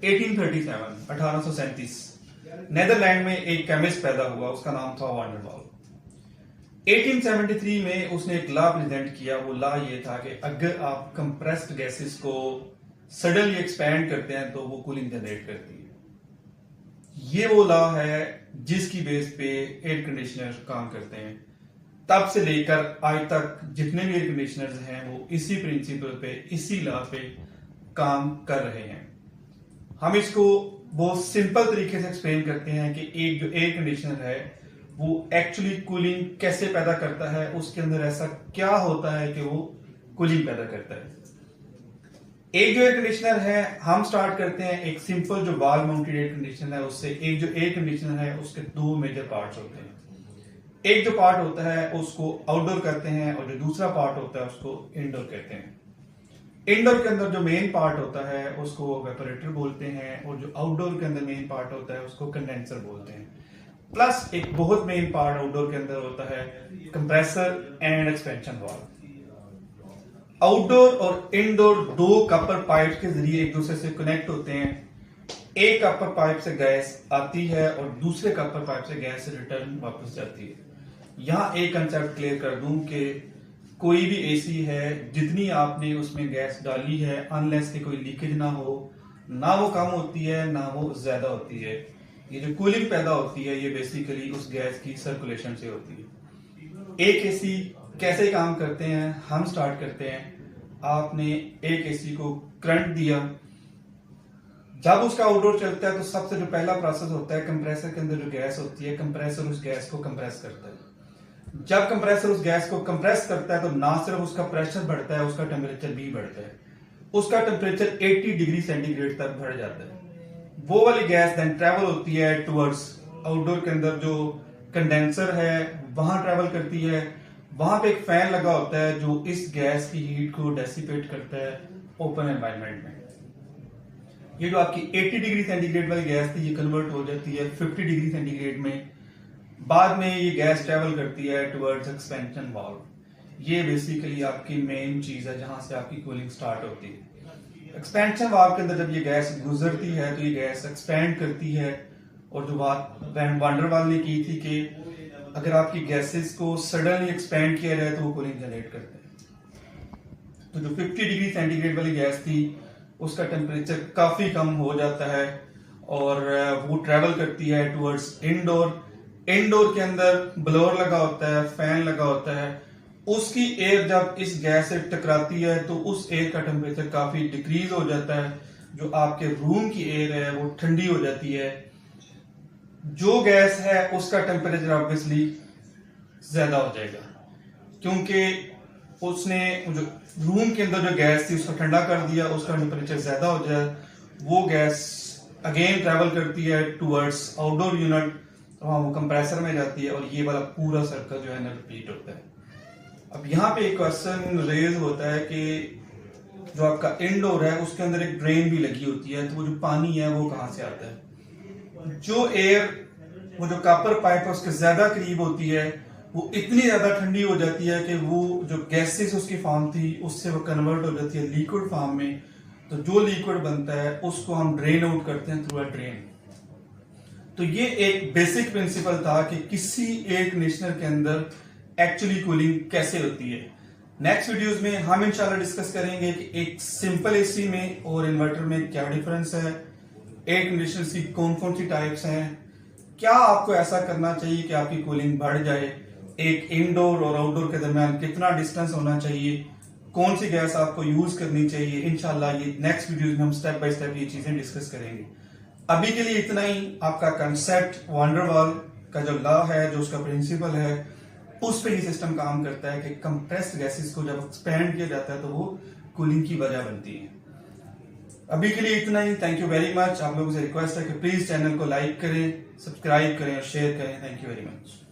1837 1837 Netherland में एक chemist पैदा हुआ, उसका नाम था वान डेर वाल। 1873 में उसने एक लॉ प्रेजेंट किया। वो लॉ ये था कि अगर आप कंप्रेस्ड गैसेस को सडनली एक्सपैंड करते हैं तो वो कूलिंग जनरेट करती है। ये वो लॉ है जिसकी बेस पे एयर कंडीशनर काम करते हैं। तब से लेकर आज तक जितने भी एयर कंडीशनर्स हैं वो इसी प्रिंसिपल पे, इसी लॉ पे काम कर रहे हैं। हम इसको बहुत सिंपल तरीके से एक्सप्लेन करते हैं कि एक जो एयर कंडीशनर है वो एक्चुअली कूलिंग कैसे पैदा करता है, उसके अंदर ऐसा क्या होता है कि वो कूलिंग पैदा करता है। एक जो एयर कंडीशनर है, हम स्टार्ट करते हैं एक सिंपल जो वॉल माउंटेड एयर कंडीशनर है उससे। एक जो एयर कंडीशनर है उसके दो मेजर पार्ट्स होते हैं। एक जो पार्ट होता है उसको आउटडोर कहते हैं और जो दूसरा पार्ट होता है उसको इंडोर कहते हैं। इंडोर के अंदर जो मेन पार्ट होता है उसको वेपोरेटर बोलते हैं और जो आउटडोर के अंदर मेन पार्ट होता है उसको कंडेंसर बोलते हैं। प्लस एक बहुत मेन पार्ट आउटडोर के अंदर होता है compressor and expansion valve. Outdoor और इनडोर दो कपर पाइप के जरिए एक दूसरे से कनेक्ट होते हैं। एक कपर पाइप से गैस आती है और दूसरे कपर पाइप से गैस रिटर्न वापस जाती है। यहां एक कंसेप्ट क्लियर कर दूं कि कोई भी एसी है, जितनी आपने उसमें गैस डाली है, अनलेस कि कोई लीकेज ना हो, ना वो कम होती है ना वो ज्यादा होती है। ये जो कूलिंग पैदा होती है ये बेसिकली उस गैस की सर्कुलेशन से होती है। एक एसी कैसे काम करते हैं हम स्टार्ट करते हैं। आपने एक एसी को करंट दिया, जब उसका आउटडोर चलता है तो सबसे जो पहला प्रोसेस होता है कंप्रेसर के अंदर जो गैस होती है, कंप्रेसर उस गैस को कंप्रेस करता है। जब कंप्रेसर उस गैस को कंप्रेस करता है तो ना सिर्फ उसका प्रेशर बढ़ता है, उसका टेम्परेचर भी बढ़ता है। उसका टेम्परेचर 80 डिग्री सेंटीग्रेड तक बढ़ जाता है। वो वाली गैस देन ट्रेवल होती है टुवर्ड्स आउटडोर के अंदर जो कंडेंसर है वहां ट्रेवल करती है। वहां पे एक फैन लगा होता है जो इस गैस की हीट को डेसिपेट करता है ओपन एनवायरनमेंट में। ये जो आपकी 80 डिग्री सेंटीग्रेड वाली गैस थी ये कन्वर्ट हो जाती है 50 डिग्री सेंटीग्रेड में। बाद में ये गैस ट्रेवल करती है टुवर्ड्स एक्सपेंशन वाल्व। ये बेसिकली आपकी मेन चीज है जहां से आपकी कूलिंग स्टार्ट होती है। एक्सपेंशन वाल्व के अंदर जब ये गैस गुजरती है तो ये गैस एक्सपेंड करती है। और जो बात वान डेर वाल ने की थी कि अगर आपकी गैसेस को सडनली एक्सपेंड किया जाए तो वो कूलिंग जनरेट करते हैं। तो जो 50 डिग्री सेंटीग्रेड वाली गैस थी उसका टेम्परेचर काफी कम हो जाता है और वो ट्रेवल करती है टुवर्ड्स इंडोर। इंडोर के अंदर ब्लोअर लगा होता है, फैन लगा होता है। उसकी एयर जब इस गैस से टकराती है तो उस एयर का टेम्परेचर काफी डिक्रीज हो जाता है। जो आपके रूम की एयर है वो ठंडी हो जाती है। जो गैस है उसका टेम्परेचर ऑब्वियसली ज्यादा हो जाएगा क्योंकि उसने जो रूम के अंदर जो गैस थी उसको ठंडा कर दिया, उसका टेम्परेचर ज्यादा हो जाए। वो गैस अगेन ट्रेवल करती है टुवर्ड्स आउटडोर यूनिट, वहां वो कंप्रेसर में जाती है और ये वाला पूरा सर्कल जो है ना रिपीट होता है। अब यहाँ पे एक क्वेश्चन रेज होता है कि जो आपका इंडोर है उसके अंदर एक ड्रेन भी लगी होती है, तो वो जो पानी है वो कहां से आता है। जो एयर वो जो कॉपर पाइप है उसके ज्यादा करीब होती है वो इतनी ज्यादा ठंडी हो जाती है कि वो जो गैसेस उसकी फॉर्म थी उससे वो कन्वर्ट हो जाती है लिक्विड फॉर्म में। तो जो लिक्विड बनता है उसको हम ड्रेन आउट करते हैं थ्रू अ ड्रेन। तो ये एक बेसिक प्रिंसिपल था कि किसी एयर कंडीशनर के अंदर एक्चुअली कूलिंग कैसे होती है। नेक्स्ट वीडियोस में हम इंशाल्लाह डिस्कस करेंगे कि एक सिंपल एसी में और इन्वर्टर में क्या डिफरेंस है, एयर कंडीशनर की कौन कौन सी टाइप्स हैं, क्या आपको ऐसा करना चाहिए कि आपकी कूलिंग बढ़ जाए, एक इंडोर और आउटडोर के दरमियान कितना डिस्टेंस होना चाहिए, कौन सी गैस आपको यूज करनी चाहिए। इंशाल्लाह ये नेक्स्ट वीडियोस में हम स्टेप बाय स्टेप ये चीजें डिस्कस करेंगे। अभी के लिए इतना ही। आपका कंसेप्ट वान डेर वाल का जो लॉ है, जो उसका प्रिंसिपल है, उस पे ही सिस्टम काम करता है कि कंप्रेस्ड गैसेस को जब एक्सपेंड किया जाता है तो वो कूलिंग की वजह बनती है। अभी के लिए इतना ही। Thank you very much. आप लोगों से रिक्वेस्ट है कि प्लीज चैनल को लाइक करें, सब्सक्राइब करें और शेयर करें। Thank you very much.